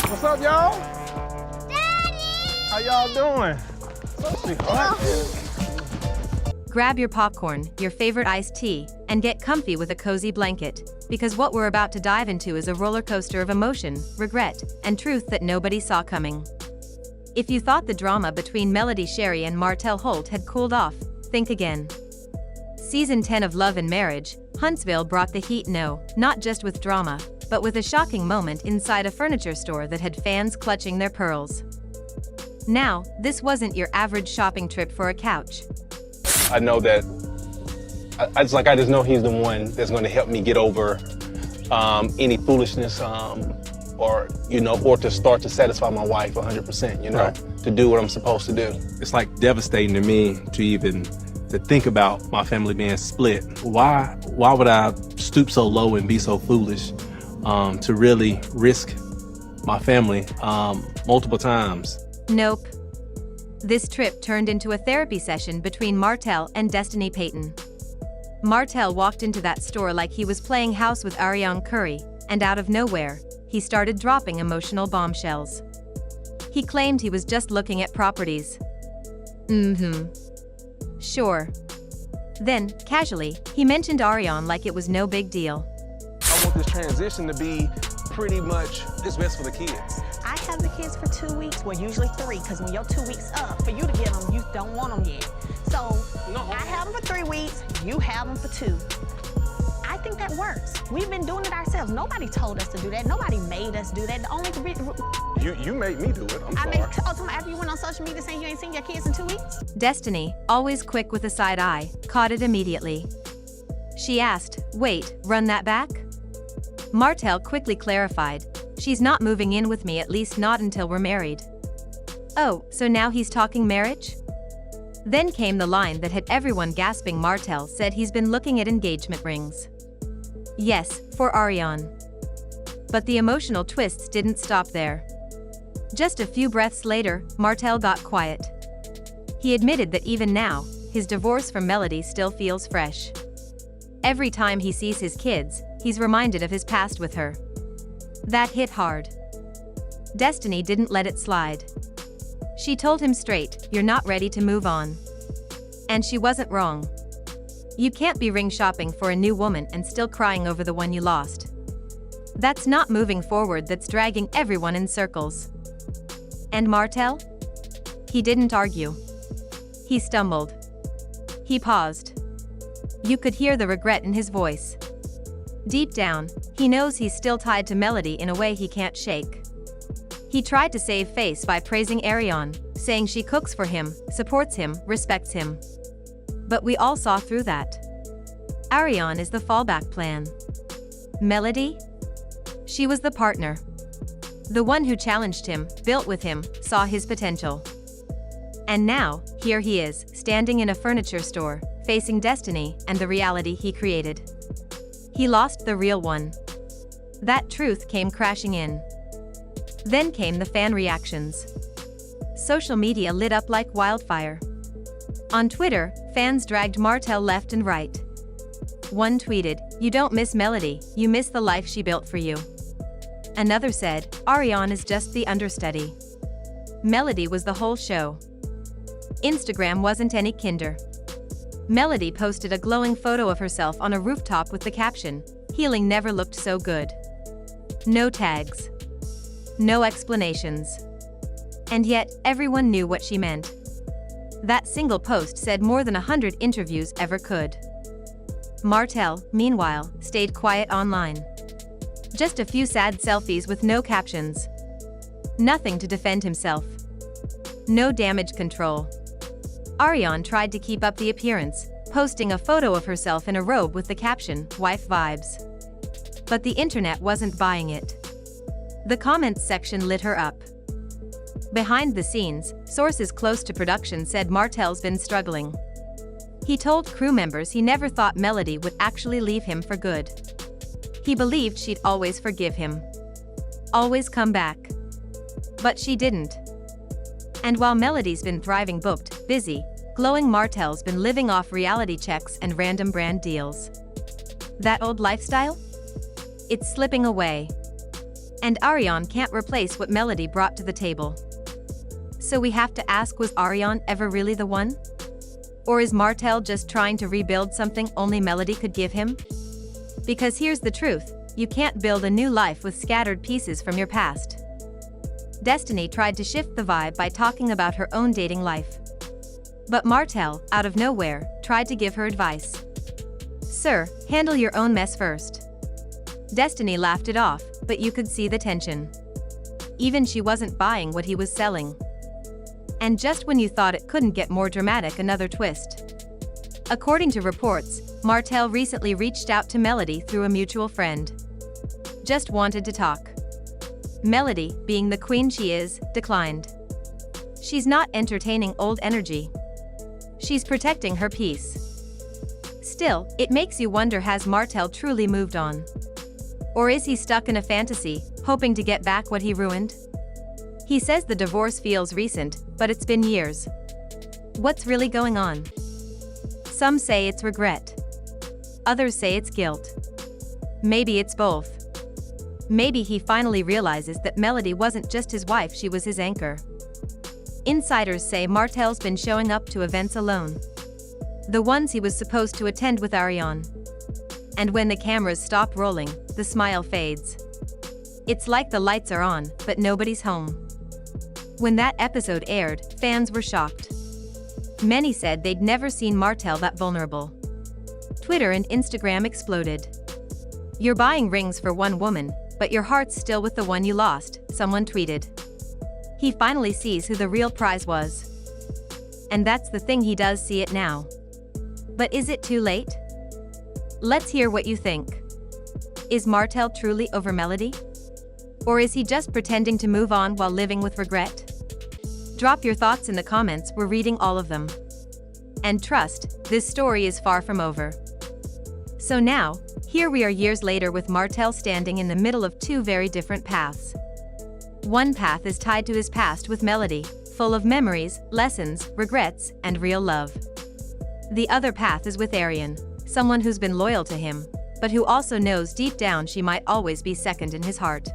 What's up, y'all? Daddy! How y'all doing? So sweet. Grab your popcorn, your favorite iced tea, and get comfy with a cozy blanket, because what we're about to dive into is a roller coaster of emotion, regret, and truth that nobody saw coming. If you thought the drama between Melody Sherry and Martell Holt had cooled off, think again. Season 10 of Love and Marriage, Huntsville brought the heat, not just with drama, but with a shocking moment inside a furniture store that had fans clutching their pearls. Now, this wasn't your average shopping trip for a couch. I know that, I just know he's the one that's going to help me get over any foolishness or to start to satisfy my wife 100%, right. To do what I'm supposed to do. It's like devastating to me to think about my family being split. Why would I stoop so low and be so foolish to really risk my family multiple times? Nope. This trip turned into a therapy session between Martell and Destiny Payton. Martell walked into that store like he was playing house with Ariane Curry, and out of nowhere, he started dropping emotional bombshells. He claimed he was just looking at properties. Sure. Then, casually, he mentioned Ariane like it was no big deal. I want this transition to be pretty much it's best for the kids. I have the kids for 2 weeks, well usually 3, because when your 2 weeks up, for you to get them, you don't want them yet. So, No. I have them for 3 weeks, you have them for 2. I think that works. We've been doing it ourselves. Nobody told us to do that. Nobody made us do that. The only You made me do it, I'm sorry. after you went on social media saying you ain't seen your kids in 2 weeks? Destiny, always quick with a side eye, caught it immediately. She asked, "Wait, run that back?" Martell quickly clarified, "She's not moving in with me, at least not until we're married." Oh, so now he's talking marriage? Then came the line that had everyone gasping. Martell said he's been looking at engagement rings. Yes, for Ariane. But the emotional twists didn't stop there. Just a few breaths later, Martell got quiet. He admitted that even now, his divorce from Melody still feels fresh. Every time he sees his kids, he's reminded of his past with her. That hit hard. Destiny didn't let it slide. She told him straight, "You're not ready to move on." And she wasn't wrong. You can't be ring shopping for a new woman and still crying over the one you lost. That's not moving forward, that's dragging everyone in circles. And Martell? He didn't argue. He stumbled. He paused. You could hear the regret in his voice. Deep down, he knows he's still tied to Melody in a way he can't shake. He tried to save face by praising Ariane, saying she cooks for him, supports him, respects him. But we all saw through that. Ariane is the fallback plan. Melody? She was the partner. The one who challenged him, built with him, saw his potential. And now, here he is, standing in a furniture store, facing Destiny and the reality he created. He lost the real one. That truth came crashing in. Then came the fan reactions. Social media lit up like wildfire. On Twitter, fans dragged Martell left and right. One tweeted, "You don't miss Melody, you miss the life she built for you." Another said, "Ariane is just the understudy. Melody was the whole show." Instagram wasn't any kinder. Melody posted a glowing photo of herself on a rooftop with the caption, "Healing never looked so good." No tags. No explanations. And yet, everyone knew what she meant. That single post said more than 100 interviews ever could. Martell, meanwhile, stayed quiet online. Just a few sad selfies with no captions. Nothing to defend himself. No damage control. Ariane tried to keep up the appearance, posting a photo of herself in a robe with the caption, "Wife vibes." But the internet wasn't buying it. The comments section lit her up. Behind the scenes, sources close to production said Martell's been struggling. He told crew members he never thought Melody would actually leave him for good. He believed she'd always forgive him. Always come back. But she didn't. And while Melody's been thriving, booked, busy, glowing, Martell's been living off reality checks and random brand deals. That old lifestyle? It's slipping away. And Ariane can't replace what Melody brought to the table. So we have to ask, was Ariane ever really the one? Or is Martell just trying to rebuild something only Melody could give him? Because here's the truth, you can't build a new life with scattered pieces from your past. Destiny tried to shift the vibe by talking about her own dating life. But Martell, out of nowhere, tried to give her advice. Sir, handle your own mess first. Destiny laughed it off, but you could see the tension. Even she wasn't buying what he was selling. And just when you thought it couldn't get more dramatic, another twist. According to reports, Martell recently reached out to Melody through a mutual friend. Just wanted to talk. Melody, being the queen she is, declined. She's not entertaining old energy. She's protecting her peace. Still, it makes you wonder, has Martell truly moved on? Or is he stuck in a fantasy, hoping to get back what he ruined? He says the divorce feels recent, but it's been years. What's really going on? Some say it's regret. Others say it's guilt. Maybe it's both. Maybe he finally realizes that Melody wasn't just his wife, she was his anchor. Insiders say Martell's been showing up to events alone. The ones he was supposed to attend with Ariane. And when the cameras stop rolling, the smile fades. It's like the lights are on, but nobody's home. When that episode aired, fans were shocked. Many said they'd never seen Martell that vulnerable. Twitter and Instagram exploded. You're buying rings for one woman, but your heart's still with the one you lost, someone tweeted. He finally sees who the real prize was. And that's the thing, he does see it now. But is it too late? Let's hear what you think. Is Martell truly over Melody? Or is he just pretending to move on while living with regret? Drop your thoughts in the comments, we're reading all of them. And trust, this story is far from over. So now, here we are years later with Martell standing in the middle of two very different paths. One path is tied to his past with Melody, full of memories, lessons, regrets, and real love. The other path is with Ariane, someone who's been loyal to him, but who also knows deep down she might always be second in his heart.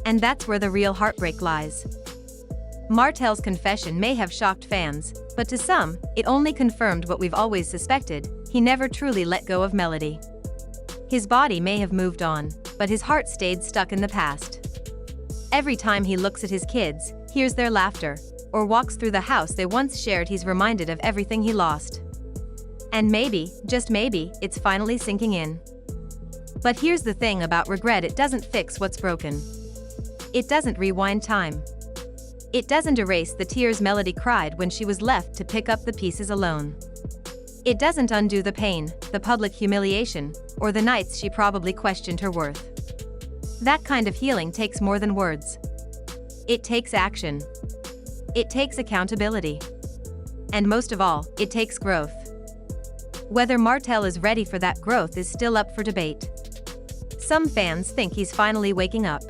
And that's where the real heartbreak lies. Martell's confession may have shocked fans, but to some, it only confirmed what we've always suspected: he never truly let go of Melody. His body may have moved on, but his heart stayed stuck in the past. Every time he looks at his kids, hears their laughter, or walks through the house they once shared, he's reminded of everything he lost. And maybe, just maybe, it's finally sinking in. But here's the thing about regret: it doesn't fix what's broken. It doesn't rewind time. It doesn't erase the tears Melody cried when she was left to pick up the pieces alone. It doesn't undo the pain, the public humiliation, or the nights she probably questioned her worth. That kind of healing takes more than words. It takes action. It takes accountability. And most of all, it takes growth. Whether Martell is ready for that growth is still up for debate. Some fans think he's finally waking up.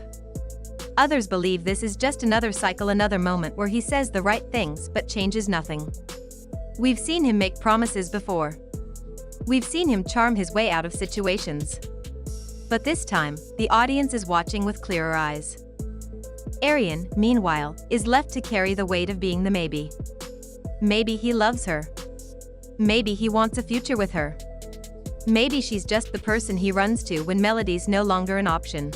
Others believe this is just another cycle, another moment where he says the right things but changes nothing. We've seen him make promises before. We've seen him charm his way out of situations. But this time, the audience is watching with clearer eyes. Ariane, meanwhile, is left to carry the weight of being the maybe. Maybe he loves her. Maybe he wants a future with her. Maybe she's just the person he runs to when Melody's no longer an option.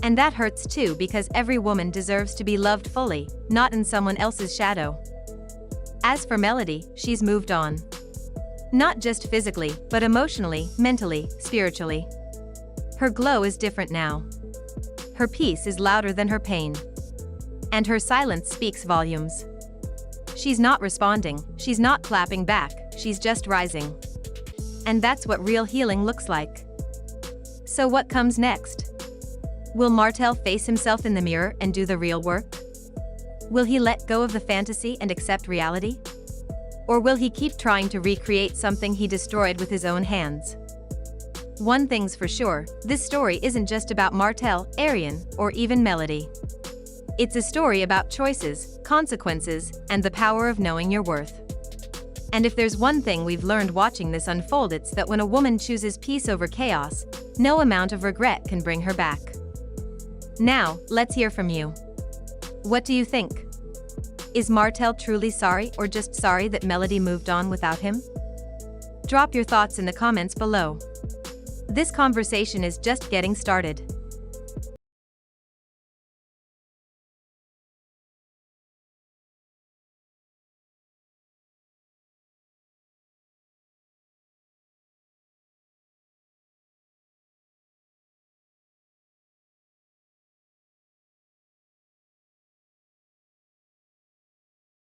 And that hurts too, because every woman deserves to be loved fully, not in someone else's shadow. As for Melody, she's moved on. Not just physically, but emotionally, mentally, spiritually. Her glow is different now. Her peace is louder than her pain. And her silence speaks volumes. She's not responding, she's not clapping back, she's just rising. And that's what real healing looks like. So what comes next? Will Martell face himself in the mirror and do the real work? Will he let go of the fantasy and accept reality? Or will he keep trying to recreate something he destroyed with his own hands? One thing's for sure, this story isn't just about Martell, Ariane, or even Melody. It's a story about choices, consequences, and the power of knowing your worth. And if there's one thing we've learned watching this unfold, it's that when a woman chooses peace over chaos, no amount of regret can bring her back. Now, let's hear from you. What do you think? Is Martell truly sorry or just sorry that Melody moved on without him? Drop your thoughts in the comments below. This conversation is just getting started.